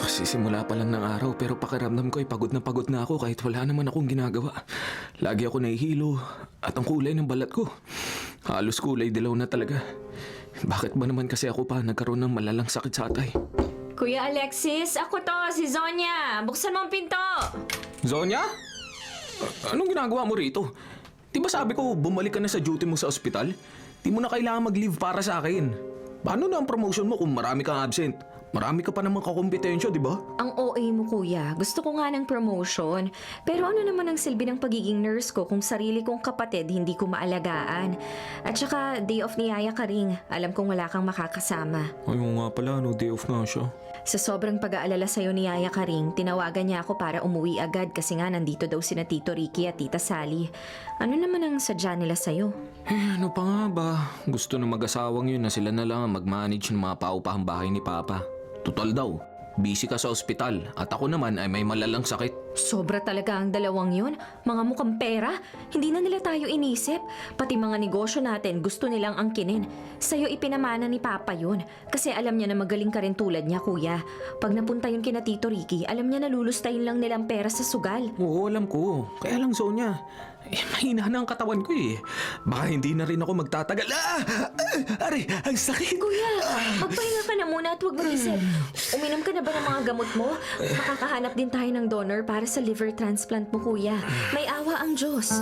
Sisimula pa lang ng araw pero pakiramdam ko ay pagod na ako kahit wala naman akong ginagawa. Lagi ako nahihilo at ang kulay ng balat ko. Halos kulay dilaw na talaga. Bakit ba naman kasi ako pa nagkaroon ng malalang sakit sa atay? Kuya Alexis, ako to, si Zonya. Buksan mo ang pinto. Zonya? Anong ginagawa mo rito? Di ba sabi ko bumalik ka na sa duty mo sa ospital? Di mo na kailangan mag-leave para sa akin. Paano na ang promotion mo kung marami kang absent? Marami ka pa namang kakompetensya, di ba? Ang OA mo, kuya. Gusto ko nga ng promotion. Pero ano naman ang silbi ng pagiging nurse ko kung sarili kong kapatid hindi ko maalagaan? At saka, day off ni Yaya ka rin. Alam kong wala kang makakasama. Ay, nga pala, no, day off nga siya. Sa sobrang pag-aalala sa'yo ni Yaya Karing, tinawagan niya ako para umuwi agad kasi nga nandito daw sina Tito Ricky at Tita Sally. Ano naman ang sadya nila sa'yo? Ano pa nga ba? Gusto na mag-asawang yun na sila na lang ang mag-manage ng mga paupahang bahay ni Papa. Tutal daw, busy ka sa ospital at ako naman ay may malalang sakit. Sobra talaga ang dalawang yun. Mga mukhang pera. Hindi na nila tayo inisip. Pati mga negosyo natin gusto nilang angkinin. Sa'yo ipinamana ni Papa yun. Kasi alam niya na magaling ka rin tulad niya, kuya. Pag napunta yun kina Tito Ricky, alam niya na lulustayin lang nilang pera sa sugal. Oo, alam ko. Kaya lang, Sonia. Mahina na ang katawan ko eh. Baka hindi na rin ako magtatagal. Ari, ang sakit. Kuya, magpahinga ka na muna at huwag mag-isip. Uminom ka na ba ng mga gamot mo? Makakahanap din tayo ng donor para sa liver transplant mo, kuya. May awa ang Diyos.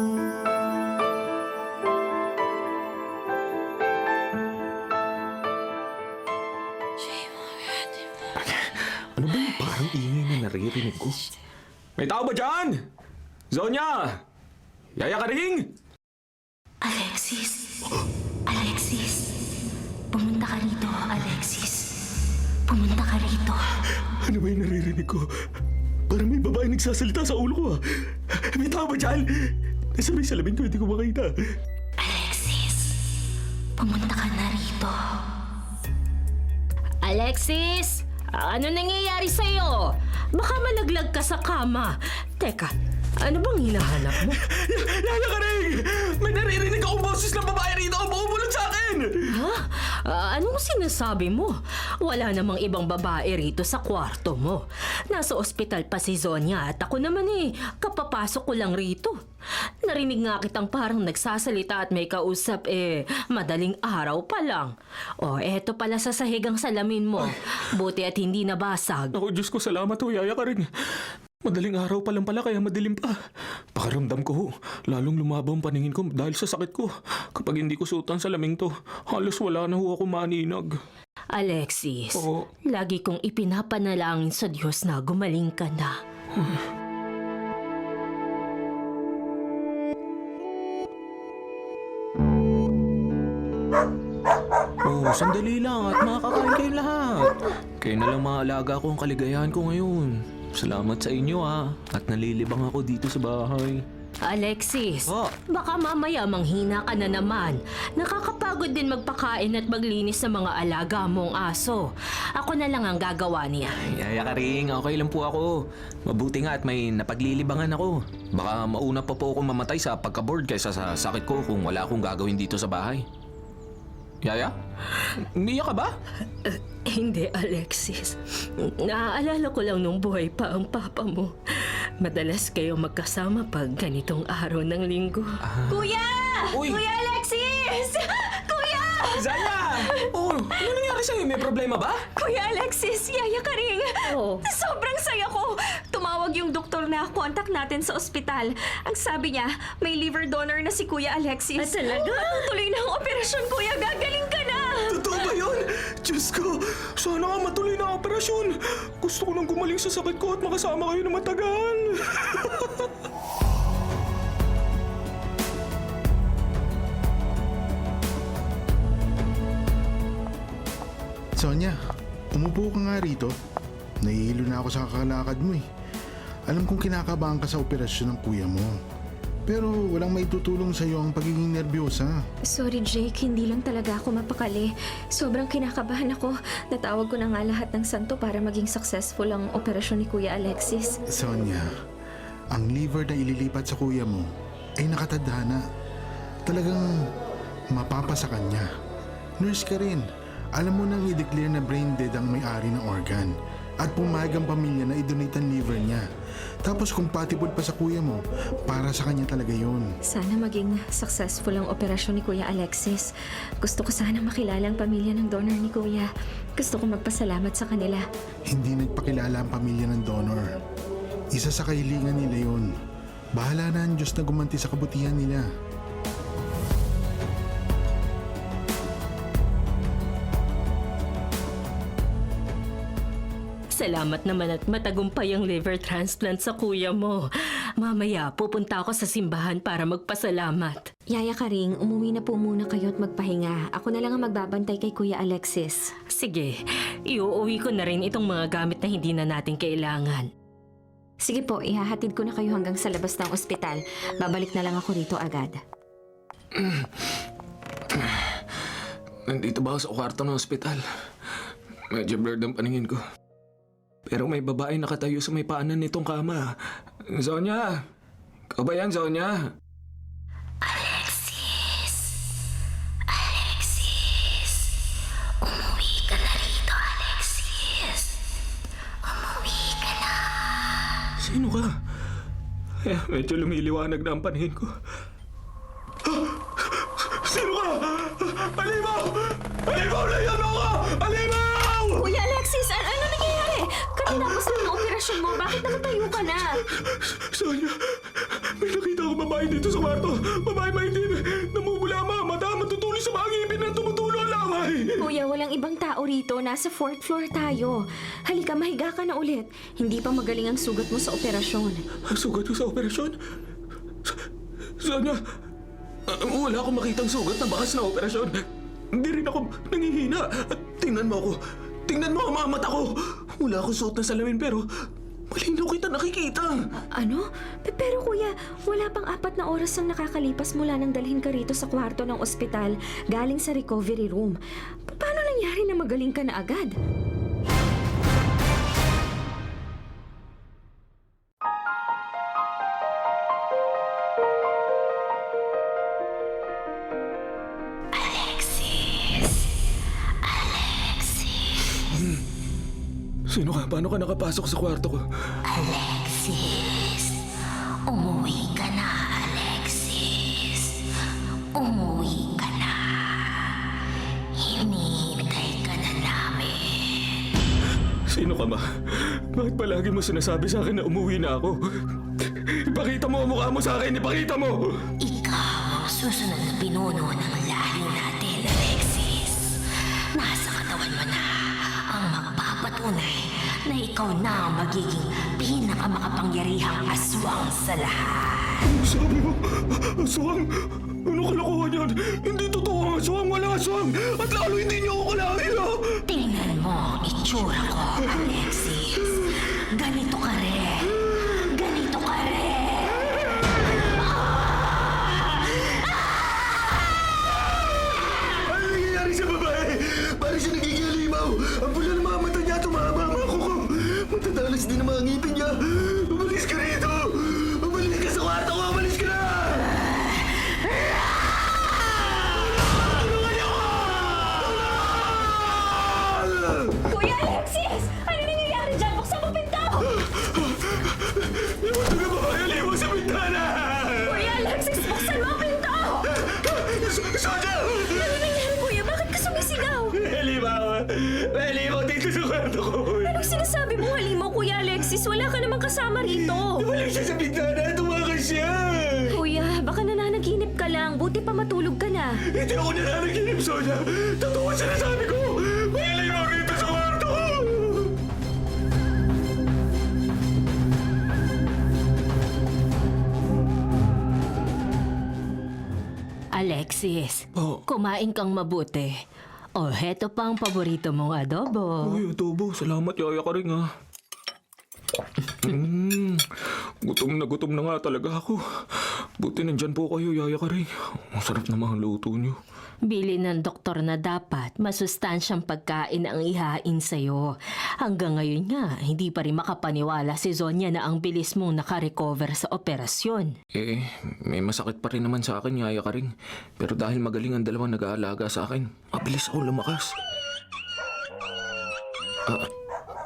Ano ba yung parang ingay na naririnig ko? May tao ba dyan? Zonya! Yaya Karing! Alexis! Alexis! Pumunta ka rito, Alexis. Pumunta ka rito. Ano ba yung naririnig ko? Parang may babae nagsasalita sa ulo ko ah. May tao ba dyan? Nasa may salamin ko, hindi ko makita. Alexis! Pumunta ka na rito. Alexis! Ano nangyayari sa'yo? Baka malaglag ka sa kama. Teka, ano bang hinahanap mo? Yaya Karing! May naririnig akong boses ng babae rito ang bumubulot sa akin! Ha? Anong sinasabi mo? Wala namang ibang babae rito sa kwarto mo. Nasa ospital pa si Zonya at ako naman kapapasok ko lang rito. Narinig nga kitang parang nagsasalita at may kausap madaling araw pa lang. Eto pala sa sahigang salamin mo. Buti at hindi nabasag. Ako, Diyos ko, salamat ho, Yaya Karing. Madaling araw pa lang pala kaya madilim pa. Pakiramdam ko ho, lalong lumabaw ang paningin ko dahil sa sakit ko. Kapag hindi ko suotan sa laming to, halos wala na ho ako maninag. Alexis, Oo. lagi kong ipinapanalangin sa Diyos na gumaling ka na. Oh, sandali lang at makakain kayo lahat. Kayo na lang maalaga ko ang kaligayahan ko ngayon. Salamat sa inyo at nalilibang ako dito sa bahay. Alexis, Oh. baka mamaya manghina ka na naman. Nakakapagod din magpakain at maglinis sa mga alaga mong aso. Ako na lang ang gagawa niya. Yaya Karing, okay lang po ako. Mabuti nga at may napaglilibangan ako. Baka mauna pa po akong mamatay sa pagka-bored kaysa sa sakit ko kung wala akong gagawin dito sa bahay. Yaya? Umiyak ka ba? Hindi, Alexis. Naaalala ko lang nung buhay pa ang papa mo. Madalas kayo magkasama pag ganitong araw ng linggo. Kuya! Uy! Kuya Alexis! Kuya! Zaya! Oh, ano nangyari sa'yo? May problema ba? Kuya Alexis, Yaya Karing! Oh. Sobrang saya ko! Tumawag yung doktor na contact natin sa ospital. Ang sabi niya, may liver donor na si Kuya Alexis. Talaga? Tuloy na ang operasyon, Kuya! Gagaling ka na! Totoo ba yun? Diyos ko, sana nga matuloy na ang operasyon. Gusto ko nang gumaling sa sakit ko at makasama kayo na matagal. Sonia, umupo ka nga rito. Nahihilo na ako sa kakalakad mo eh. Alam kong kinakabahan ka sa operasyon ng kuya mo. Pero walang maitutulong sa iyo ang pagiging nervyosa. Sorry, Jake. Hindi lang talaga ako mapakali. Sobrang kinakabahan ako. Natawag ko na nga lahat ng santo para maging successful ang operasyon ni Kuya Alexis. Sonia, ang liver na ililipat sa kuya mo ay nakatadhana. Talagang mapapasa kanya. Nurse ka rin. Alam mo nang i-declare na brain dead ang may-ari ng organ. At pumayag ang pamilya na i-donate ang liver niya. Tapos compatible pa sa kuya mo, para sa kanya talaga yun. Sana maging successful ang operasyon ni Kuya Alexis. Gusto ko sana makilala ang pamilya ng donor ni Kuya. Gusto ko magpasalamat sa kanila. Hindi nagpakilala ang pamilya ng donor. Isa sa kahilingan nila yun. Bahala na ang Diyos na gumanti sa kabutihan nila. Salamat naman at matagumpay ang liver transplant sa kuya mo. Mamaya, pupunta ako sa simbahan para magpasalamat. Yaya Karing, umuwi na po muna kayo at magpahinga. Ako na lang ang magbabantay kay Kuya Alexis. Sige, iuuwi ko na rin itong mga gamit na hindi na natin kailangan. Sige po, ihahatid ko na kayo hanggang sa labas ng ospital. Babalik na lang ako rito agad. Nandito ba ako sa kwarto ng ospital? Medyo blurred ang paningin ko. Pero may babae nakatayo sa may paanan nitong kama. Sonia! Ikaw ba yan, Sonia? Alexis! Alexis! Umuwi ka na rito, Alexis! Umuwi ka na! Sino ka? Medyo lumiliwanag na ang paningin ko. Sino ka? Alimaw! Alimaw na yan ako! Alimaw! Kuya Alexis, ano nangyayari? Katatapos lang ang operasyon mo. Bakit nakatayo ka na? Sonia, may nakita ako babae dito sa kwarto. Babae maitim. Namumula ang mga mata, matutuloy sa mga ngipin na tumutulo ang laway. Kuya, walang ibang tao rito. Nasa 4th floor tayo. Halika, mahiga ka na ulit. Hindi pa magaling ang sugat mo sa operasyon. Sugat ko sa operasyon? Sonia, wala akong makitang sugat na bakas na operasyon. Hindi rin ako nangihina. Tingnan mo ako. Tingnan mo ang mga mata ko. Wala akong suot na salamin pero malinaw kita nakikita. Ano? Pero kuya, wala pang 4 na oras ang nakakalipas mula nang dalhin ka rito sa kwarto ng ospital galing sa recovery room. Paano nangyari na magaling ka na agad? Alexis! Alexis! Sino ka? Paano ka nakapasok sa kwarto ko? Alexis! Umuwi ka na, Alexis! Umuwi ka na! Hinihintay ka na namin! Sino ka ba? Bakit palagi mo sinasabi sa akin na umuwi na ako? Ipakita mo ang mukha mo sa akin! Ipakita mo! Ikaw ang susunod na pinuno ng lahi natin, Alexis. Nasa katawan mo na ang magpapatunay na ikaw na ang magiging pinakamakapangyarihang aswang sa lahat. Sabi mo, aswang? Ano kalokohan yan? Hindi totoo ang aswang! Walang aswang! At lalo hindi niyo ako kalahin! Tingnan mo ang itsura ko, Alexis. Ganito ka rin. Ganito ka rin. Ano nangyayari sa babae? Parang siya nagiging alimaw. Ang pula ng mga mata niya, tumahaba ang mga kuko. Matatalas din ang mga ngipin niya. Umalis ka rito! Umalis ka sa kwarto ko! Umalis ka na! Tulungan niyo ako! Kuya Alexis! Ano nangyayari dyan? Buksan mo pinto! Iwan ka babae! Alimaw sa bintana! Kuya Alexis, buksan mo ang pinto! Sonia! Ano nangyayari, kuya? Bakit ka sumisigaw? Alimaw! May alimaw dito sa kwarto ko! Anong sinasabi mo, halimaw, Kuya Alexis? Wala ka namang kasama rito. Tumalik siya sa bintana! Tumakas siya! Kuya, baka nananaginip ka lang. Buti pa matulog ka na. Hindi ako nananaginip, Sonia! Totoo ang sinasabi ko! May alimaw dito sa kwarto ko! Alexis, Oh. kumain kang mabuti. O, heto pa ang paborito mong adobo. Uy, adobo. Salamat, Yaya Karing, ha. Gutom na nga talaga ako. Buti nandyan po kayo, Yaya Karing. Ang sarap na mga luto niyo. Bili ng doktor na dapat masustansyang pagkain ang ihain sa'yo. Hanggang ngayon nga, hindi pa rin makapaniwala si Zonya na ang bilis mong nakarecover sa operasyon. May masakit pa rin naman sa akin, Yaya Karing. Pero dahil magaling ang dalawang nag-aalaga sa akin, mabilis ako lumakas.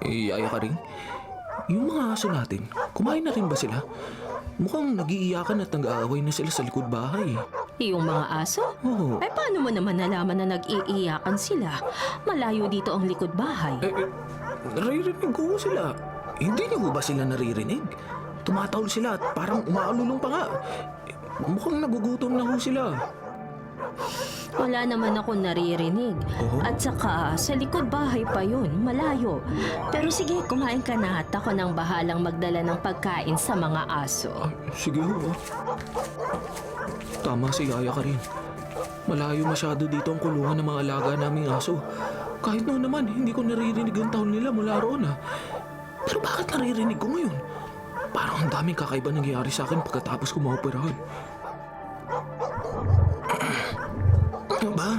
Yaya ka rin? Yung mga aso natin, kumain na rin ba sila? Mukhang nag-iiyakan at nag-aaway na sila sa likod bahay. Yung mga aso? Oo. Ay, paano mo naman nalaman na nag-iiyakan sila? Malayo dito ang likod bahay. Naririnig ko sila. Hindi niyo ba sila naririnig? Tumatawol sila at parang umaalulong pa nga. Mukhang nagugutom na ho sila. Wala naman ako naririnig. At saka, sa likod bahay pa yun, malayo. Pero sige, kumain ka na at ako nang bahalang magdala ng pagkain sa mga aso. Sige ho. Tama si Yaya ka rin. Malayo masyado dito ang kulungan ng mga alaga naming aso. Kahit noon naman, hindi ko naririnig ang taon nila mula roon Pero bakit naririnig ko ngayon? Parang ang daming kakaiba nangyayari sa akin pagkatapos ko maoperahan. Ba,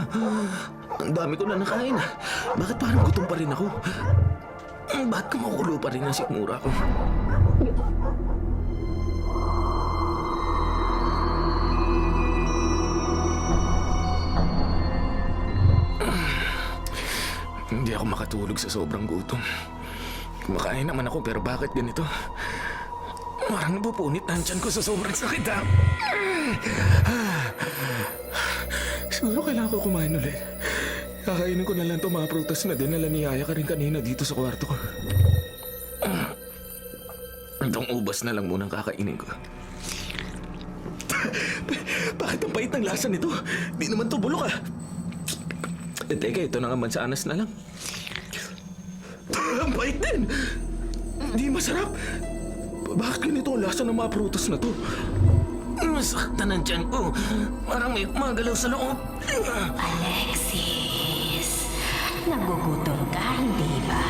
ang dami ko na nakain. Bakit parang gutom pa rin ako? Bakit kumukulo pa rin ang sikmura ko? Hindi ako makatulog sa sobrang gutom. Kumakain naman ako pero bakit ganito? Parang napupunit na ang tiyan ko sa sobrang sakit Siguro kailangan ko kumain ulit. Kakainin ko na lang itong mga prutas na dinala ni Yaya ka rin kanina dito sa kwarto ko. Itong ubas na lang munang kakainin ko. Bakit ang pait ng lasa nito? Di naman to bulok teka, ito na nga mansanas na lang. Ang pait din! Di masarap! Bakit ganito ang lasa ng mga prutas na to? Masaktan ang tiyan ko. Parang may magalaw sa loob. Alexis, nagugutom ka, hindi ba?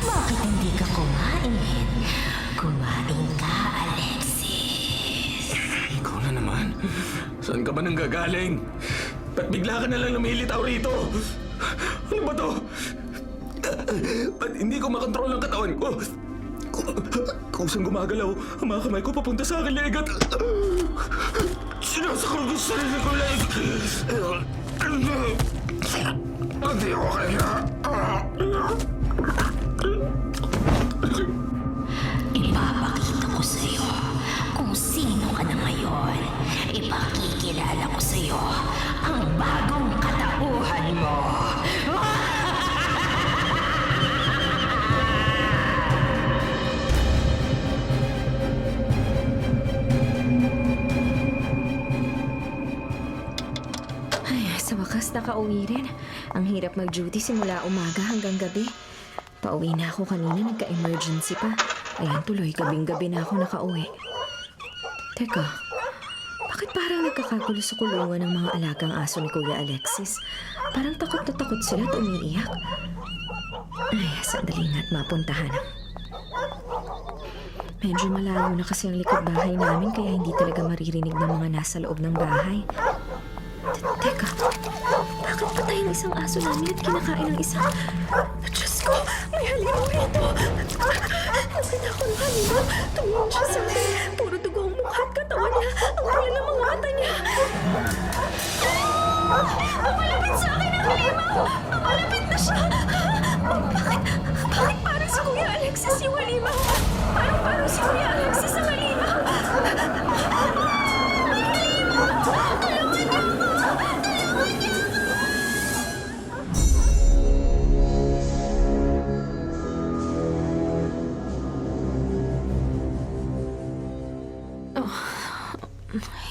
Bakit hindi ka kumain? Kumain ka, Alexis. Ikaw na naman. Saan ka ba nang gagaling? Ba't bigla ka na lang lumilitaw rito? Ano ba to? Ba't hindi ko makontrol ang katawan ko? Kusang gumagalaw, ang mga kamay ko papunta sa akin legat. Sinasakal ko sa sarili ko leg. Hindi ko kaya. Ipapakita ko sa'yo kung sino ka na ngayon. Ipakikilala ko sa'yo ang bagong katauhan mo. Sa wakas nakauwi rin. Ang hirap mag-duty simula umaga hanggang gabi. Pauwi na ako kanina, nagka-emergency pa. Ayan tuloy, gabing-gabi na ako nakauwi. Teka, bakit parang nagkakagulo sa kulungan ng mga alagang aso ni Kuya Alexis? Parang takot na takot sila at umiiyak. Ay, sandali nga at mapuntahan. Medyo malayo na kasi ang likod bahay namin kaya hindi talaga maririnig ng mga nasa loob ng bahay. Teka, bakit patay ang isang aso namin at kinakain ng isa? Diyos ko, may halimaw rito! Nakita ko ng halimaw. Tumingin siya sa akin. Puro dugo ang mukha at katawan niya. Ang pula ng mga mata niya. Malapit sa akin ang halimaw! Malapit na siya! Bakit parang si Kuya Alexis yung halimaw? Parang si Kuya Alexis ang halimaw!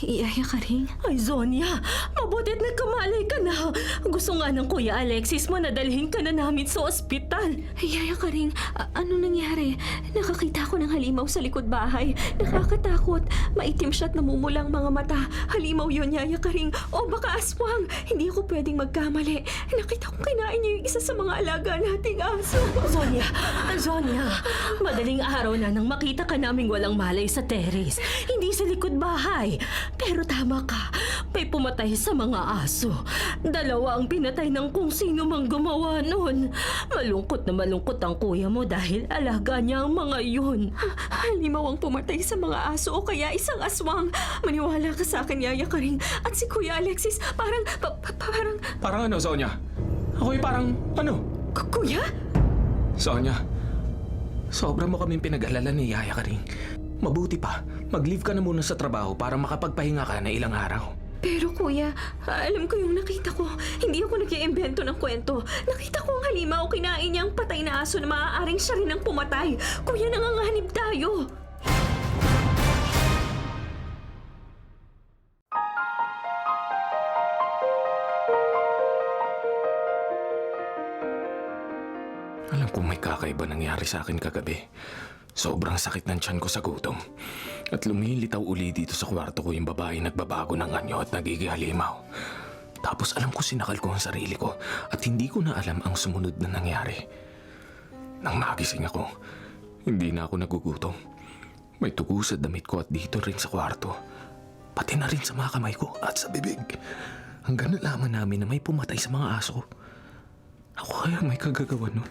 Yaya ka rin? Ay, Zonia, mabuti't nagkamalay ka na. Gusto nga ng Kuya Alexis mo na dalhin ka na namin sa ospital. Yaya ka rin, ano nangyari? Nakakita ko ng halimaw sa likod bahay. Nakakatakot. Maitim siya at namumulang mga mata. Halimaw yun, Yaya ka rin. O baka aswang. Hindi ako pwedeng magkamali. Nakita kong kinain niya yung isa sa mga alaga nating aso. Zonia, madaling araw na nang makita ka naming walang malay sa terrace. Hindi sa likod bahay. Pero tama ka, may pumatay sa mga aso. 2 ang pinatay ng kung sino mang gumawa nun. Malungkot na malungkot ang kuya mo dahil alaga niya ang mga yun. Halimaw ang pumatay sa mga aso o kaya isang aswang. Maniwala ka sa akin, Yaya ka rin. At si Kuya Alexis, parang... Parang ano, Sonia? Ako'y parang, ano? Kuya? Sonia, Sobra mo kaming pinag-alala ni Yaya Karing. Mabuti pa, mag-leave ka na muna sa trabaho para makapagpahinga ka na ilang araw. Pero kuya, alam ko yung nakita ko. Hindi ako nag-iimbento ng kwento. Nakita ko ang halimaw, kinain niya ang patay na aso na maaaring siya rin ang pumatay. Kuya, nanganganib tayo. Alam kong may kakaiba nangyari sa akin kagabi. Sobrang sakit ng tiyan ko sa gutom. At lumilitaw uli dito sa kwarto ko yung babae nagbabago ng anyo at nagiging halimaw. Tapos alam ko sinakal ko ang sarili ko at hindi ko na alam ang sumunod na nangyari. Nang magising ako, hindi na ako nagugutom. May tugo sa damit ko at dito rin sa kwarto. Pati na rin sa mga kamay ko at sa bibig. Hanggang nalaman namin na may pumatay sa mga aso. Ako kaya may kagagawa nun.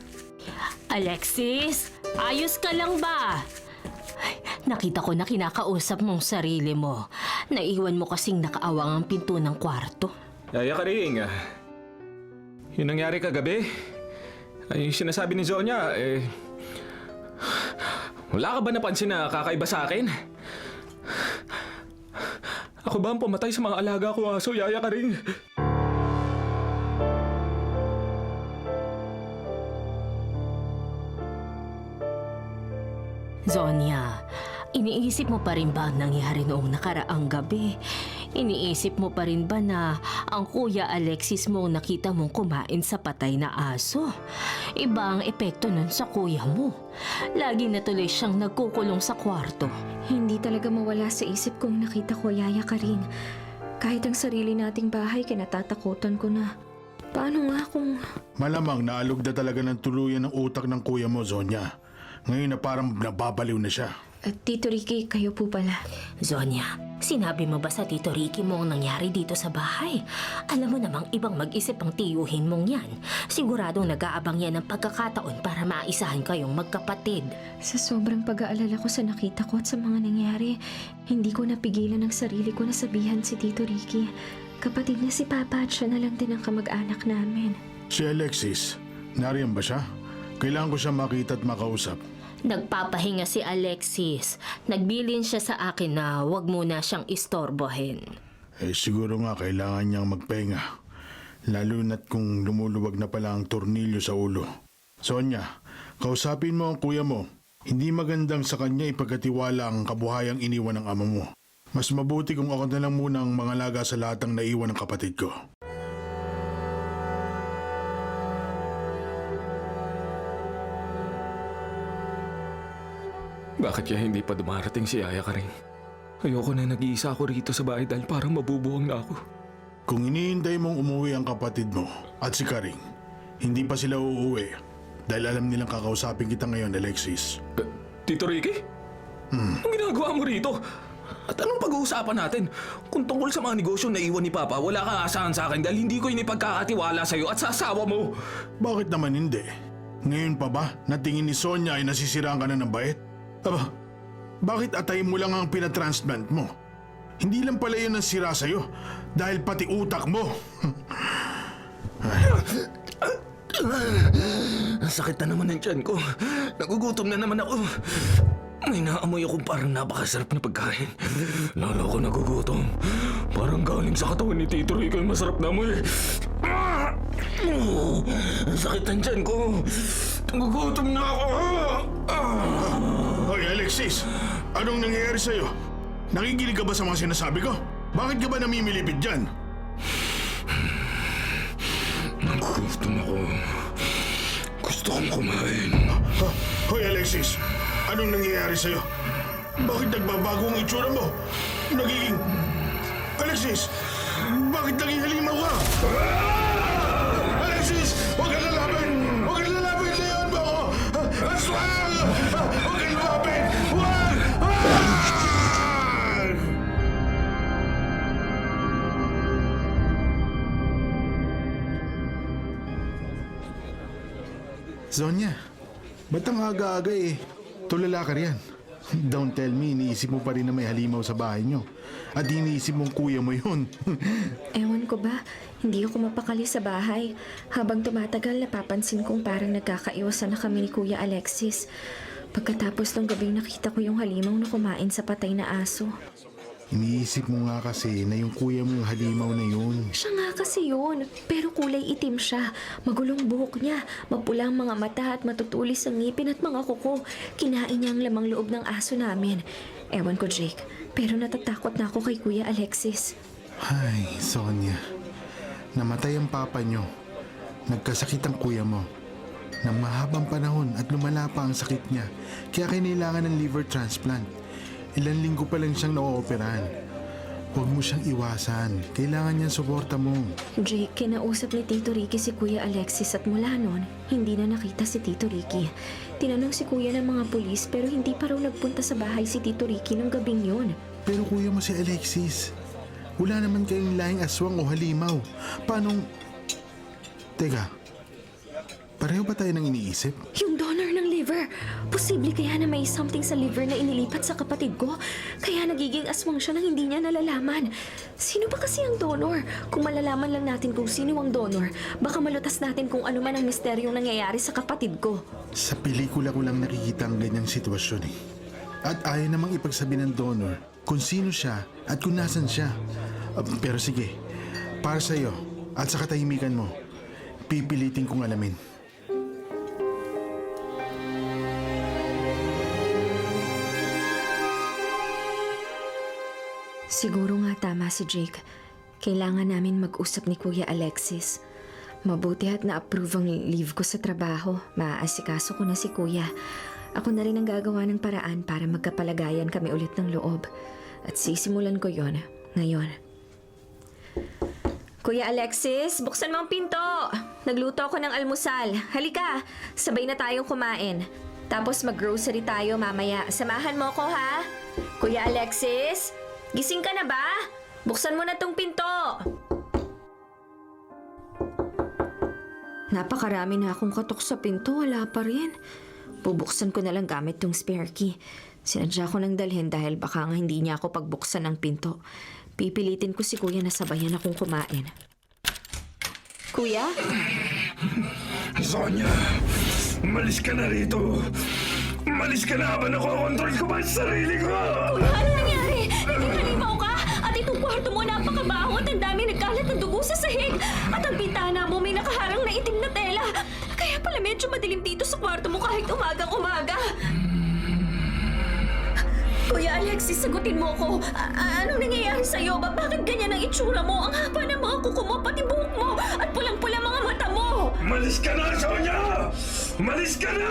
Alexis, ayos ka lang ba? Ay, nakita ko na kinakausap mong sarili mo. Naiwan mo kasing nakaawang ang pinto ng kwarto. Yaya Karing, yung nangyari kagabi, ay yung sinasabi ni Zonya, wala ka ba napansin na kakaiba sa akin? Ako ba ang pumatay sa mga alaga ko aso, Yaya Karing? Zonya, iniisip mo pa rin ba ang nangyari noong nakaraang gabi? Iniisip mo pa rin ba na ang Kuya Alexis mo nakita mong kumain sa patay na aso? Iba ang epekto nun sa kuya mo. Lagi na tuloy siyang nagkukulong sa kwarto. Hindi talaga mawala sa isip kong nakita ko, Yaya Karing. Kahit ang sarili nating bahay, kinatatakutan ko na. Paano nga kung... Malamang naalog na talaga ng tuluyan ng utak ng kuya mo, Zonya. Ngayon na parang nababaliw na siya. Tito Ricky, kayo po pala. Zonya, sinabi mo ba sa Tito Ricky mo ang nangyari dito sa bahay? Alam mo namang ibang mag-isip ang tiyuhin mong yan. Siguradong nag-aabang yan ng pagkakataon para maisahan kayong magkapatid. Sa sobrang pag-aalala ko sa nakita ko at sa mga nangyari, hindi ko napigilan ang sarili ko na sabihan si Tito Ricky. Kapatid niya si Papa at siya na lang din ang kamag-anak namin. Si Alexis, nariyan ba siya? Kailangan ko siya makita at makausap. Nagpapahinga si Alexis. Nagbilin siya sa akin na huwag muna siyang istorbohin. Siguro nga kailangan niyang magpahinga. Lalo na't kung lumuluwag na pala ang tornilyo sa ulo. Sonya, kausapin mo ang kuya mo. Hindi magandang sa kanya ipagkatiwala ang kabuhayang iniwan ng ama mo. Mas mabuti kung ako na lang muna ang mangalaga sa lahat ng naiwan ng kapatid ko. Bakit kaya hindi pa dumarating si Yaya Karing? Ayoko na nag-iisa ako rito sa bahay dahil parang mabubuwang na ako. Kung iniintay mong umuwi ang kapatid mo at si Karing, hindi pa sila uuwi dahil alam nilang kakausapin kita ngayon, Alexis. Tito Ricky? Anong ginagawa mo rito? At anong pag-uusapan natin? Kung tungkol sa mga negosyo na iwan ni Papa, wala kang asahan sa akin dahil hindi ko inipagkakatiwala sa'yo at sa asawa mo. Bakit naman hindi? Ngayon pa ba na tingin ni Sonya ay nasisiraan ka na ng bait? Aba, bakit atay mo lang ang pinatransplant mo? Hindi lang pala yun ang sira sa'yo dahil pati utak mo. Ang sakit na naman ng tiyan ko. Nagugutom na naman ako. May naamoy akong parang napakasarap na pagkain. Lalo ako nagugutom. Parang galing sa katawan ni Tito Rico yung masarap na amoy. Ang sakit ng tiyan ko. Nagugutom na ako. Hoy, Alexis! Anong nangyayari sa'yo? Nakikinig ka ba sa mga sinasabi ko? Bakit ka ba namimilipid dyan? Nagugutom ako. Gusto kong kumain. Hoy, Alexis! Anong nangyayari sa'yo? Bakit nagbabago ang itsura mo? Nagiging... Alexis! Bakit naging halimaw ka? Alexis! Huwag ka lalaban! Huwag ka lalaban! Layan mo ako! Aswang! Huwag ka lumapit! Huwag! Zonya, ba't ang aga-aga eh? Tulala ka riyan. Don't tell me, iniisip mo pa rin na may halimaw sa bahay nyo. At iniisip mong kuya mo yun. Ewan ko ba, hindi ako mapakali sa bahay. Habang tumatagal, napapansin kong parang nagkakaiwasan na kami ni Kuya Alexis. Pagkatapos ng gabing nakita ko yung halimaw na kumain sa patay na aso. Iniisip mo nga kasi na yung kuya mong halimaw na yun. Siya nga kasi yun, pero kulay itim siya. Magulong buhok niya, mapulang mga mata at matutulis ang ngipin at mga kuko. Kinain niya ang lamang loob ng aso namin. Ewan ko, Jake, pero natatakot na ako kay Kuya Alexis. Ay, Sonia. Namatay ang papa nyo. Nagkasakit ang kuya mo. Nang mahabang panahon at lumala pa ang sakit niya. Kaya kinailangan ng liver transplant. Ilang linggo pa lang siyang na-ooperahan. Huwag mo siyang iwasan. Kailangan niyang suporta mo. Jake, kinausap ni Tito Ricky si Kuya Alexis at mula noon, hindi na nakita si Tito Ricky. Tinanong si Kuya ng mga pulis pero hindi pa raw nagpunta sa bahay si Tito Ricky nung gabing yun. Pero kuya mo si Alexis. Wala naman kayong lahing aswang o halimaw. Paanong... Teka, pareho ba tayo nang iniisip? Yung donor ng liver. Posible kaya na may something sa liver na inilipat sa kapatid ko. Kaya nagiging aswang siya nang hindi niya nalalaman. Sino ba kasi ang donor? Kung malalaman lang natin kung sino ang donor, baka malutas natin kung ano man ang misteryong nangyayari sa kapatid ko. Sa pelikula ko lang nakikita ang ganyang sitwasyon eh. At ayaw namang ipagsabi ng donor kung sino siya at kung nasan siya. Pero sige, para sa'yo at sa katahimikan mo, pipilitin kong alamin. Siguro nga tama si Jake. Kailangan namin mag-usap ni Kuya Alexis. Mabuti at na-approve ang leave ko sa trabaho. Maaasikaso ko na si Kuya. Ako na rin ang gagawa ng paraan para magkapalagayan kami ulit ng loob. At sisimulan ko yon ngayon. Kuya Alexis, buksan mo ang pinto. Nagluto ako ng almusal. Halika, sabay na tayong kumain. Tapos mag-grocery tayo mamaya. Samahan mo ko ha? Kuya Alexis, gising ka na ba? Buksan mo na tong pinto. Napakarami na akong katok sa pinto. Wala pa rin. Bubuksan ko na lang gamit tong spare key. Sinadya ko nang dalhin dahil baka nga hindi niya ako pagbuksan ng pinto. Pipilitin ko si Kuya na sabayan akong kumain. Kuya? Sonia, umalis ka na rito. Umalis ka na habang nakokontrol ko ba sa sarili ko? Kuya, ano nangyari? Nagkalimaw ka? At itong kwarto mo napakabaho at ang dami nagkalat ng dugo sa sahig. At ang bintana mo may nakaharang na itim na tela. Kaya pala medyo madilim dito sa kwarto mo kahit umagang-umaga. Kuya Alexis, sagutin mo ko. Anong nangyayari sa'yo? Bakit ganyan ang itsura mo? Ang haba ng mga kuko mo, pati buhok mo, at pulang-pula mga mata mo. Umalis ka na, Sonia! Umalis ka na!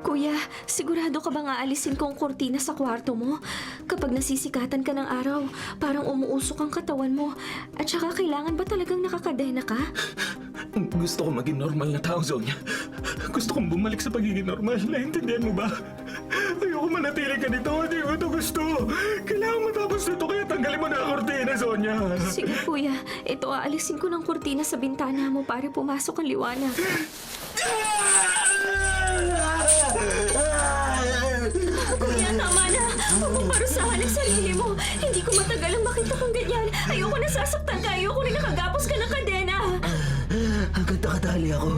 Kuya, sigurado ka bang aalisin ko ang kortina sa kwarto mo? Kapag nasisikatan ka ng araw, parang umuusok ang katawan mo. At saka kailangan ba talagang nakakadena ka? Gusto ko maging normal na tao, Sonia. Gusto kong bumalik sa pagiging normal. Naintindihan mo ba? Ayoko manatili ka dito. Hindi ko ito gusto. Kailangan matapos nito kaya tanggalin mo na ang kortina, Sonia. Sige kuya, ito aalisin ko ng kortina sa bintana mo para pumasok ang liwanag. Kuya, tama na. Huwag mong parusahan ang sarili mo. Hindi ko matagal ang makita kang ganyan. Ayoko na sasaktan ka. Ayoko na nakagapos ka ng kadena. Hanggang nakatali ako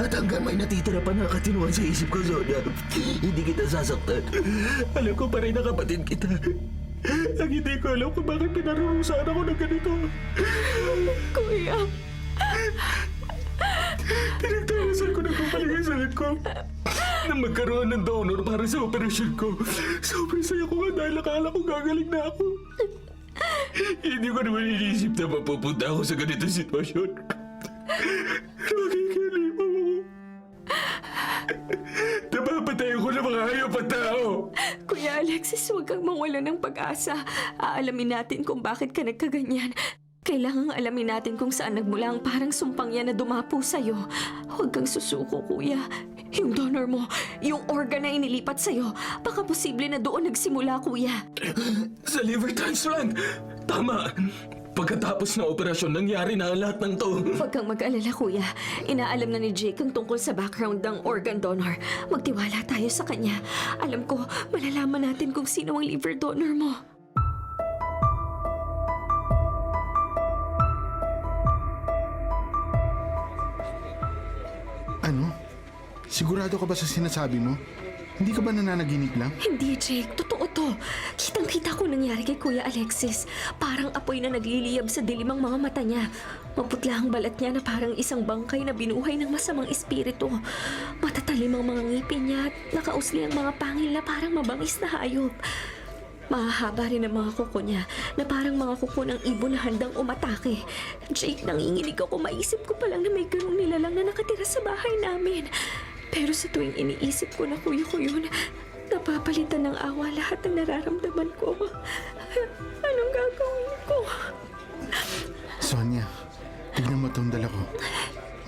at hanggang may natitira pa na katinuan sa isip ko, Sonia. Hindi kita sasaktan. Alam ko pa rin na kapatid kita. Ang hindi ko alam kung bakit pinarurusahan ako ng ganito. Kuya. Pinagtarasan ko na bumalik ang sakit ko. Na magkaroon ng donor para sa operasyon ko. Sobrang saya ko nga dahil akala ko gagaling na ako. Hindi ko naman iniisip na mapupunta ako sa ganitong sitwasyon. Nakikilimaw ako. Napapatay ako ng mga hayop at tao. Kuya Alexis, huwag kang mawala ng pag-asa. Aalamin natin kung bakit ka nagkaganyan. Kailangang alamin natin kung saan nagmula ang parang sumpang yan na dumapo sa'yo. Huwag kang susuko, kuya. Yung donor mo, yung organ na inilipat sa'yo, baka posible na doon nagsimula, kuya. Sa liver transplant! Tama! Pagkatapos ng operasyon, nangyari na ang lahat ng to. Huwag kang mag-alala, kuya. Inaalam na ni Jake ang tungkol sa background ng organ donor. Magtiwala tayo sa kanya. Alam ko, malalaman natin kung sino ang liver donor mo. Ano? Sigurado ka ba sa sinasabi mo? Hindi ka ba nananaginip lang? Hindi, Jake. Totoo to. Kitang-kita ko nangyari kay Kuya Alexis. Parang apoy na nagliliyab sa dilim ang mga mata niya. Maputla ang balat niya na parang isang bangkay na binuhay ng masamang espiritu. Matatalim ang mga ngipin niya at nakausli ang mga pangil na parang mabangis na hayop. Mahahaba rin ang mga kuko niya na parang mga kuko ng ibon na handang umatake. Jake, nanginginig ako. Maisip ko pa lang na may ganung nilalang na nakatira sa bahay namin. Pero sa tuwing iniisip ko na kuya ko yun, napapalitan ng awa lahat ng nararamdaman ko. Anong gagawin ko? Sonia, tignan mo itong dala ko.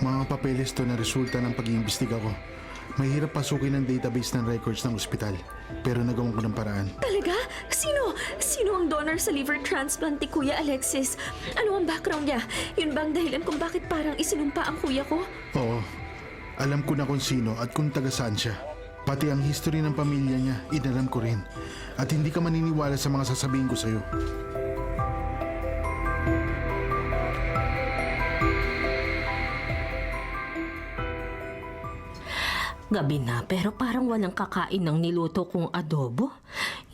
Mga papeles to na resulta ng pag-iimbestiga ko. Mahirap pasukin ang database ng records ng ospital. Pero nagawan ko ng paraan. Talaga? Sino? Sino ang donor sa liver transplant ni Kuya Alexis? Ano ang background niya? Yun ba ang dahilan kung bakit parang isinumpa ang kuya ko? Oo. Alam ko na kung sino at kung taga saan siya. Pati ang history ng pamilya niya, inalam ko rin. At hindi ka maniniwala sa mga sasabihin ko sa'yo. Gabi na pero parang walang kakain ng niluto kong adobo.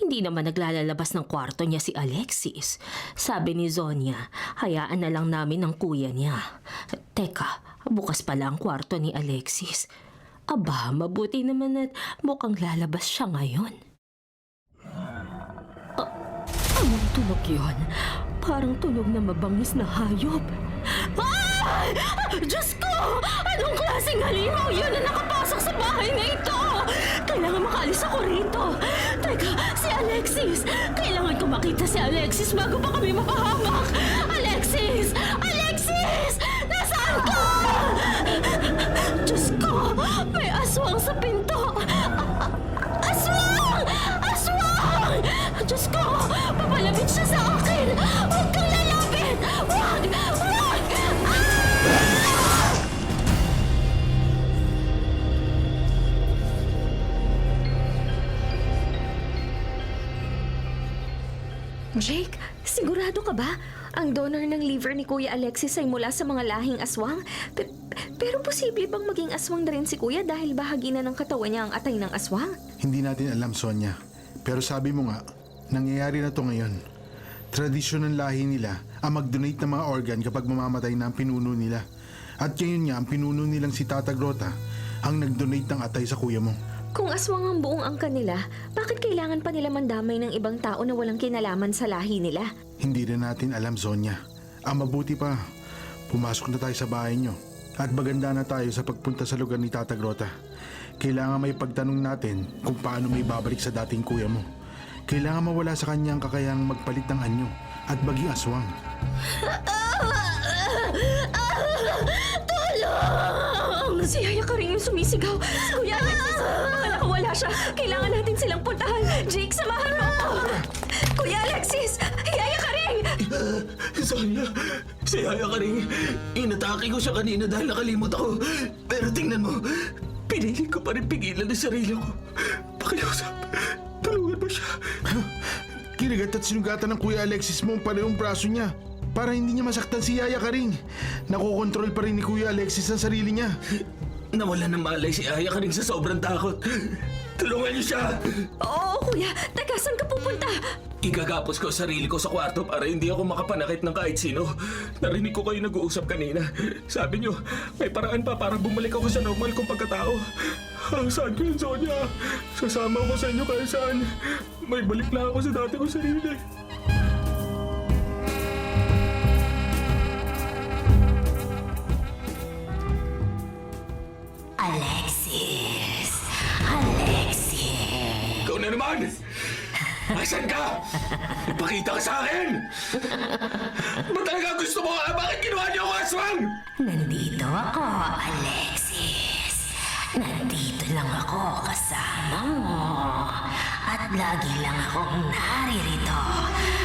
Hindi naman naglalabas ng kwarto niya si Alexis. Sabi ni Zonia, hayaan na lang namin ang kuya niya. Teka, bukas pala ang kwarto ni Alexis. Aba, mabuti naman at mukhang lalabas siya ngayon. Anong tunog yun? Parang tunog na mabangis na hayop. Ay! Diyos ko! Anong klaseng halimaw yun na nakapasok sa bahay na ito? Kailangan makaalis ako rito. Teka, si Alexis! Kailangan ko makita si Alexis bago pa kami mapahamak! Alexis! Alexis! Nasaan ka? Diyos ko! May aswang sa pinto! Aswang! Aswang! Diyos ko! Papalapit siya sa akin! Huwag kang lalapit! Huwag! Huwag! Jake, sigurado ka ba? Ang donor ng liver ni Kuya Alexis ay mula sa mga lahing aswang? Pero posible bang maging aswang na rin si Kuya dahil bahagi na ng katawan niya ang atay ng aswang? Hindi natin alam, Sonia. Pero sabi mo nga, nangyayari na to ngayon. Tradisyon ng lahi nila ang mag-donate ng mga organ kapag mamamatay na ang pinuno nila. At ngayon nga, ang pinuno nilang si Tata Grota ang nag-donate ng atay sa kuya mo. Kung aswang ang buong angkan nila, bakit kailangan pa nila mandamay ng ibang tao na walang kinalaman sa lahi nila? Hindi rin natin alam, Sonia. Ang mabuti pa, pumasok na tayo sa bahay nyo. At maganda na tayo sa pagpunta sa lugar ni Tata Grota. Kailangan may pagtanong natin kung paano may babalik sa dating kuya mo. Kailangan mawala sa kanya ang kakayahang magpalit ng anyo at maging aswang. Tulong! Si Yaya ka rin yung sumisigaw. Si Kuya Alexis, baka nakawala siya. Kailangan natin silang puntahan. Jake, samahan mo ako. Kuya Alexis, Yaya ka rin! Sonia, si Yaya ka rin. Inatake ko siya kanina dahil nakalimot ako. Pero tingnan mo, pinili ko pa rin pigilan ang sarili ko. Pakiusap, tulungan mo siya. Kinagat at sinugatan ng Kuya Alexis mo ang parehong braso niya para hindi niya masaktan si Yaya Karing. Nakokontrol pa rin ni Kuya Alexis ang sarili niya. Nawala ng malay si Yaya Karing sa sobrang takot. Tulungan niyo siya! Oo, Kuya. Teka, saan ka pupunta? Igagapos ko sarili ko sa kwarto para hindi ako makapanakit ng kahit sino. Narinig ko kayo nag-uusap kanina. Sabi niyo, may paraan pa para bumalik ako sa normal kong pagkatao. Saan ko yun, Sonia? Sasama ko sa inyo kahit saan. May balik na ako sa dati kong sarili. Alexis! Alexis! Ikaw na naman! Asan ka? Ipakita ka sa akin! Ba talaga gusto mo? Bakit ginawa niyo ako aswang? Nandito ako, Alexis. Nandito lang ako kasama mo. At lagi lang akong naririto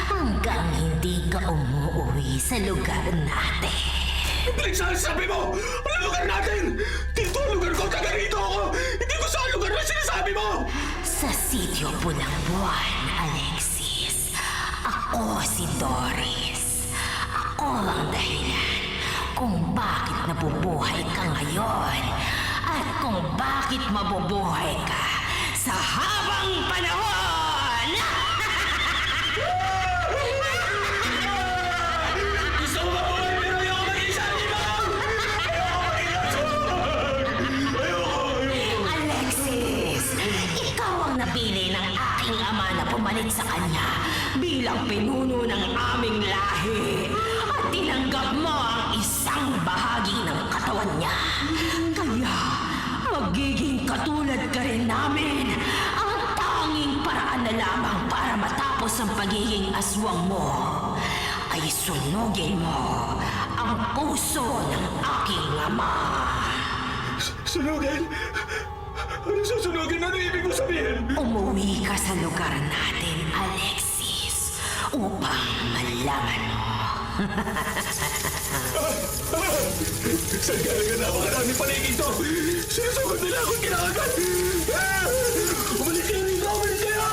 hanggang hindi ka umuwi sa lugar natin. Pinagsasabi mo! Ano lugar natin? Dito ang lugar ko, taga rito ako! Hindi ko sa lugar na sinasabi mo! Sa sityo Pulang Buwan, Alexis. Ako si Doris. Ako ang dahilan kung bakit nabubuhay ka ngayon at kung bakit mabubuhay ka sa habang panahon! Gusto mo mabuhay pero ayoko mag-isa, di ba? Alexis, ikaw ang napili ng aking ama na pumalit sa kanya bilang pinuno ng aming lahi. At tinanggap mo ang isang bahagi ng katawan niya. Kaya, magiging katulad ka rin namin. Ang tanging paraan na lamang para matapos ang pagiging aswang mo ay sunugin mo ang puso ng aking ama. Sunugin? Ano susunugin? Ano ibig mo sabihin? Umuwi ka sa lugar natin, Alexis, upang malaman mo. Saan talaga napakarami paligid to? Sinusugod nila akong kinakagat! Umalis kayo rito! Umalis kayo!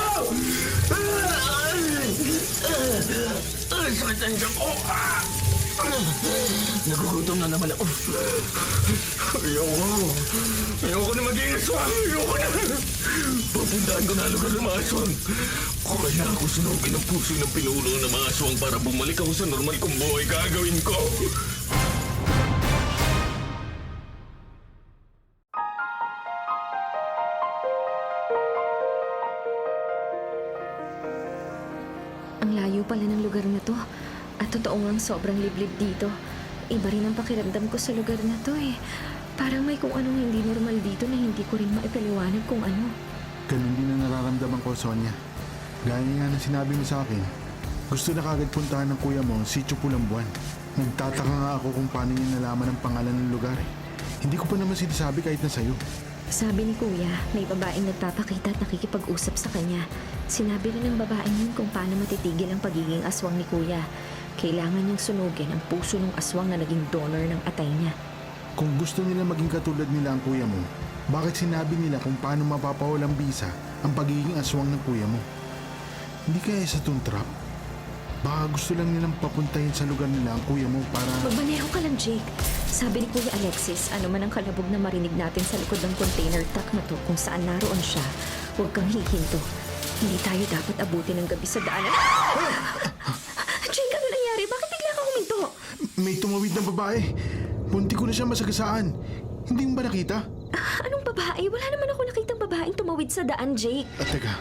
Sakit ang tiyan ko! Nagugutom na naman ako. Ayoko na maging aswang! Ayoko na! Papuntahan ko na lugar ng mga aswang. Kaya ako sunugin ang puso ng pinulo ng mga aswang para bumalik ako sa normal kong buhay. Gagawin ko. Ang layo pala ng lugar na to. At totoo ngang sobrang liblib dito. Iba rin ang pakiramdam ko sa lugar na to eh. Parang may kung anong hindi normal dito na hindi ko rin maipaliwanag kung ano. Ganun din ang nararamdaman ko, Sonia. Gaya nga ng sinabi mo sa akin, gusto na kagad puntahan ng kuya mo ang sityo Pulang Buwan. Nagtataka nga ako kung paano niya nalaman ang pangalan ng lugar eh. Hindi ko pa naman sinasabi kahit na sa'yo. Sabi ni Kuya, may babaeng nagpapakita at nakikipag-usap sa kanya. Sinabi rin ng babaeng yun kung paano matitigil ang pagiging aswang ni Kuya. Kailangan niyang sunugin ang puso ng aswang na naging donor ng atay niya. Kung gusto nila maging katulad nila ang kuya mo, bakit sinabi nila kung paano mapapawalang bisa ang pagiging aswang ng kuya mo? Hindi kaya sa trap? Baka gusto lang nilang papuntahin sa lugar nila ang kuya mo para... Magmaneho ka lang, Jake. Sabi ni Kuya Alexis, ano man ang kalabog na marinig natin sa likod ng container truck na to kung saan naroon siya, huwag kang hihinto. Hindi tayo dapat abutin ng gabi sa daanan. Jake, ano nangyari? Bakit bigla kang huminto? May tumawid na babae. Punti ko na siya masagasaan. Hindi mo ba nakita? Anong babae? Wala naman ako nakitang babaeng tumawid sa daan, Jake. Teka,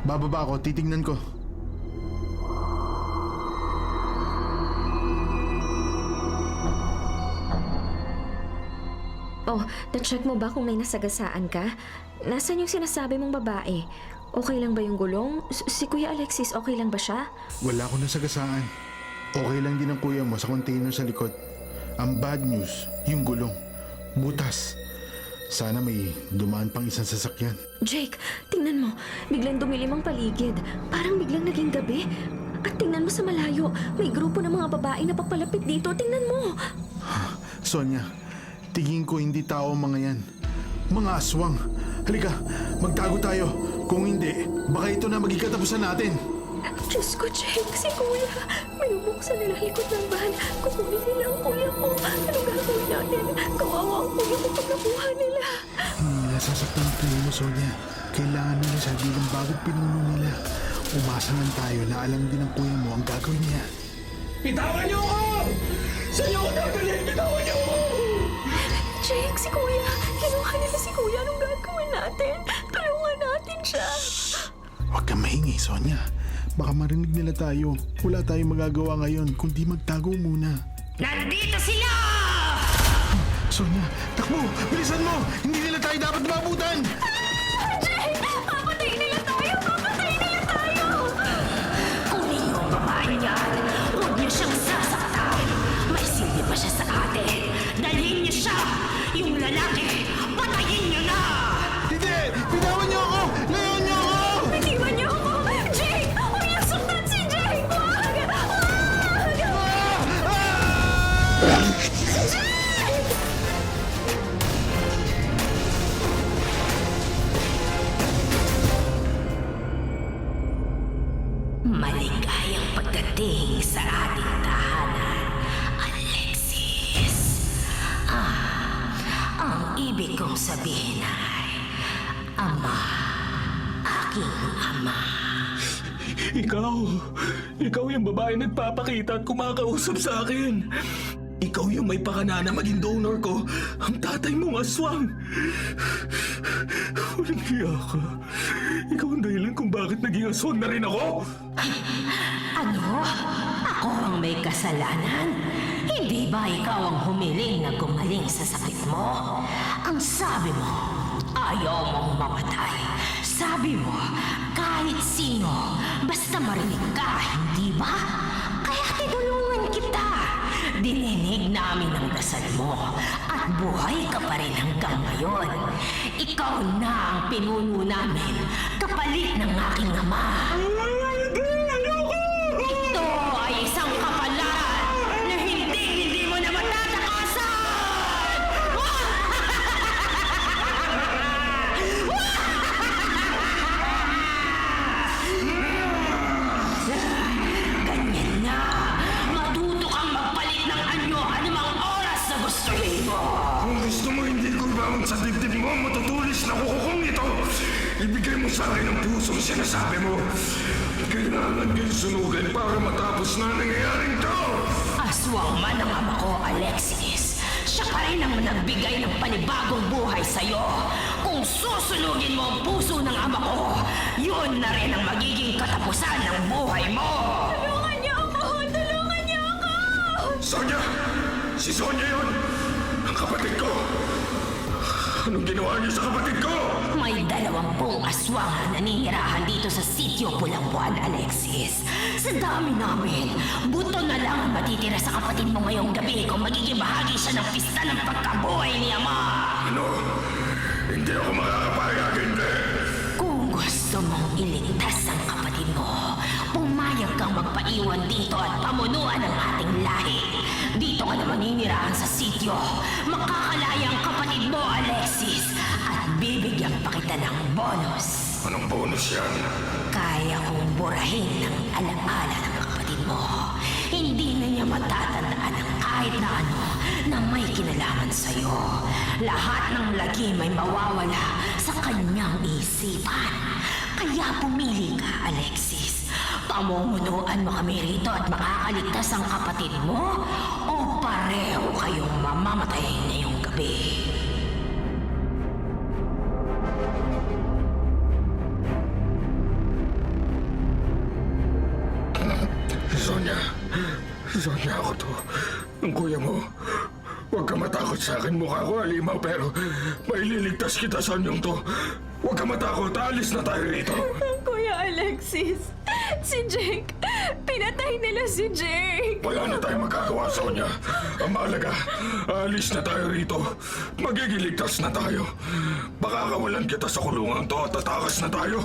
bababa ako. Titignan ko. Oh, na-check mo ba kung may nasagasaan ka? Nasaan yung sinasabi mong babae? Okay lang ba yung gulong? Si Kuya Alexis, okay lang ba siya? Wala ko nasagasaan. Okay lang din ang kuya mo sa container sa likod. Ang bad news, yung gulong. Butas. Sana may dumaan pang isang sasakyan. Jake, tingnan mo. Biglang dumilim ang paligid. Parang biglang naging gabi. At tingnan mo sa malayo. May grupo ng mga babae na papalapit dito. Tingnan mo. Sonia, tingin ko hindi tao ang mga yan. Mga aswang. Halika, magtago tayo. Kung hindi, baka ito na maging katapusan natin. Diyos ko, Jake, si Kuya. Binubuksan nila likod ng van. Kukunin nila ang kuya ko. Anong gagawin natin? Kawawa ang kuya ko pag nakuha nila. Hindi nila sasaktan ang kuya mo, Sonia. Kailangan nila siya bilang bagong pinuno nila. Umasa lang tayo na alam din ng kuya mo ang gagawin niya. Bitawan niyo ako! Sa inyo ako dadalhin! Bitawan niyo ako! Jake, si Kuya. Kinuha nila si Kuya. Anong gagawin natin? Tulungan natin siya. Huwag kang mahingi, Sonia. Baka marinig nila tayo. Wala tayong magagawa ngayon kundi magtago muna. Nandito sila! Sonia, takbo! Bilisan mo! Hindi nila tayo dapat mabutan! Jake! Papatayin nila tayo! Papatayin nila tayo! Kunin niyo ang babae niyan. Huwag niyo siyang sasaktan. May silbi pa siya sa atin. Dalhin niyo siya. Yung lalaki, patayin niyo na! Ikaw yung babae nagpapakita at kumakausap sa akin. Ikaw yung may pakana na maging donor ko. Ang tatay mong aswang. Walang hiya ka. Ikaw ang dahilan kung bakit naging aswang na rin ako. Ano? Ako ang may kasalanan? Hindi ba ikaw ang humiling na gumaling sa sakit mo? Ang sabi mo, ayaw mong mamatay. Sabi mo, kahit sino, basta marinig ka, hindi ba? Kaya tinulungan kita. Dininig namin ang dasal mo at buhay ka pa rin hanggang ngayon. Ikaw na ang pinuno namin, kapalit ng aking ama. Ito ay isang kapalan na hindi mo na matatakasan! Ganyan na! Matuto kang magpalit ng anyo anumang oras na gustuhin mo! Kung gusto mo hindi ko ibangon sa dibdib mo, matutulis na kukukom nito. Ibigay mo sa akin ang pusong sinasabi mo. Kailangan kayong sunugan para matapos na ang nangyayaring to. Aswang man ang ama ko, Alexis. Siya pa rin ang nagbigay ng panibagong buhay sa'yo. Kung susunugin mo ang puso ng ama ko, yun na rin ang magiging katapusan ng buhay mo. Tulungan niyo ako! Tulungan niyo ako! Sonia! Si Sonia yun! Ang kapatid ko! Anong ginawa niyo sa kapatid ko? May 20 aswang na naninirahan dito sa sitio Pulang Buwan, Alexis. Sa dami namin, buto na lang ang matitira sa kapatid mo ngayong gabi kung magiging bahagi siya ng pista ng pagkabuhay ni Ama. Ano? Hindi ako makakapayag, hindi! Kung gusto mong iligtas ang kapatid mo, pumayag kang magpaiwan dito at pamunuan ang ating lahi. Dito ka na maninirahan sa sityo. Makakalaya ang kapatid mo, Alexis. At bibigyan pa kita ng bonus. Anong bonus yan? Kaya kong burahin ang alaala ng kapatid mo. Hindi na niya matatandaan ang kahit na ano na may kinalaman sa'yo. Lahat ng lagi may mawawala sa kanyang isipan. Kaya pumili ka, Alexis. Pamumunuan mo kami rito at makakaligtas ang kapatid mo o pareho kayong mamamatay ngayong gabi. Sonia ako to. Ang kuya mo. Huwag ka matakot sa akin. Mukha ko alimaw pero maililigtas kita sa anyong to. Huwag ka matakot. Alis na tayo rito. Kuya Alexis, si Jake, pinatay nila si Jake. Wala na tayong magagawa, Sonia. Ang mahalaga, alis na tayo rito. Magiging ligtas na tayo. Baka kawalan kita sa kulungan to at tatakas na tayo.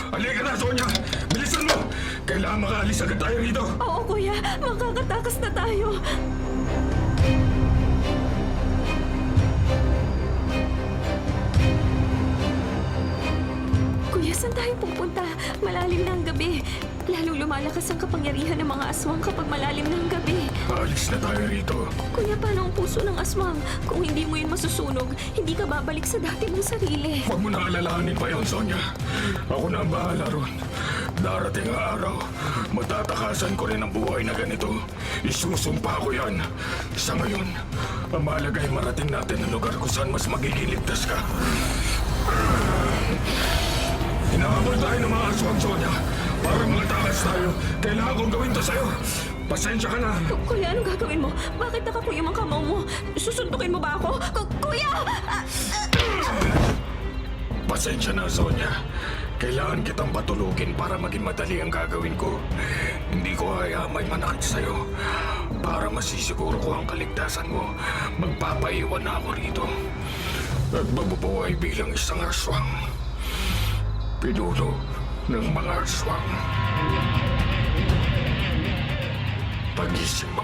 Halika na, Sonia! Bilisan mo! Kailangan makaalis agad tayo rito. Oo, kuya, makakatakas na tayo. Kuya, saan tayo pupunta? Malalim na ang gabi. Lalong lumalakas ang kapangyarihan ng mga aswang kapag malalim na ang gabi. Alis na tayo rito. Kuya, paano ang puso ng aswang? Kung hindi mo yun masusunog, hindi ka babalik sa dati mong sarili. Huwag mo na alalahanin pa yun, Sonia. Ako na ang bahala ron. Darating ang araw, matatakasan ko rin ang buhay na ganito. Isusumpa ko yan. Sa ngayon, ang mahalaga ay marating natin ang lugar kung saan mas magiging ligtas ka. Hinahabol tayo ng mga aswang, Sonia. Para makatakas tayo, kailangan kong gawin to sa'yo. Pasensya ka na. Kuya, anong gagawin mo? Bakit nakapuyong ang kamao mo? Susuntukin mo ba ako? Kuya! Pasensya na, Sonia. Kailangan kitang patulugin para maging madali ang gagawin ko. Hindi ko hayaan may manakit sa'yo. Para masisiguro ko ang kaligtasan mo, magpapaiwan na ako rito. At mabubuhay bilang isang aswang. Pinuno ng mga aswang. Pagising mo,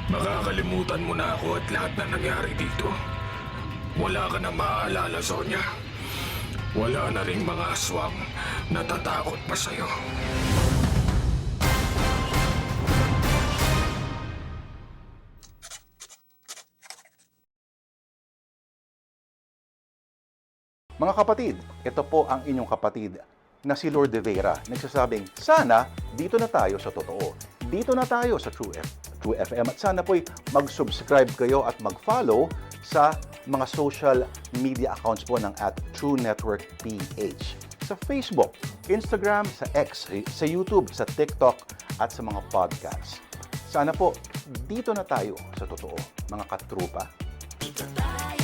makakalimutan mo na ako at lahat na nangyari dito. Wala ka na maaalala, Sonia. Wala na ring mga aswang na tatakot pa sa'yo. Mga kapatid, ito po ang inyong kapatid, na si Lord De Vera. Nagsasabing, sana dito na tayo sa totoo. Dito na tayo sa True FM. At sana po'y mag-subscribe kayo at mag-follow sa mga social media accounts po ng @True Network PH. Sa Facebook, Instagram, sa X, sa YouTube, sa TikTok, at sa mga podcasts. Sana po, dito na tayo sa totoo, mga katrupa. Dito tayo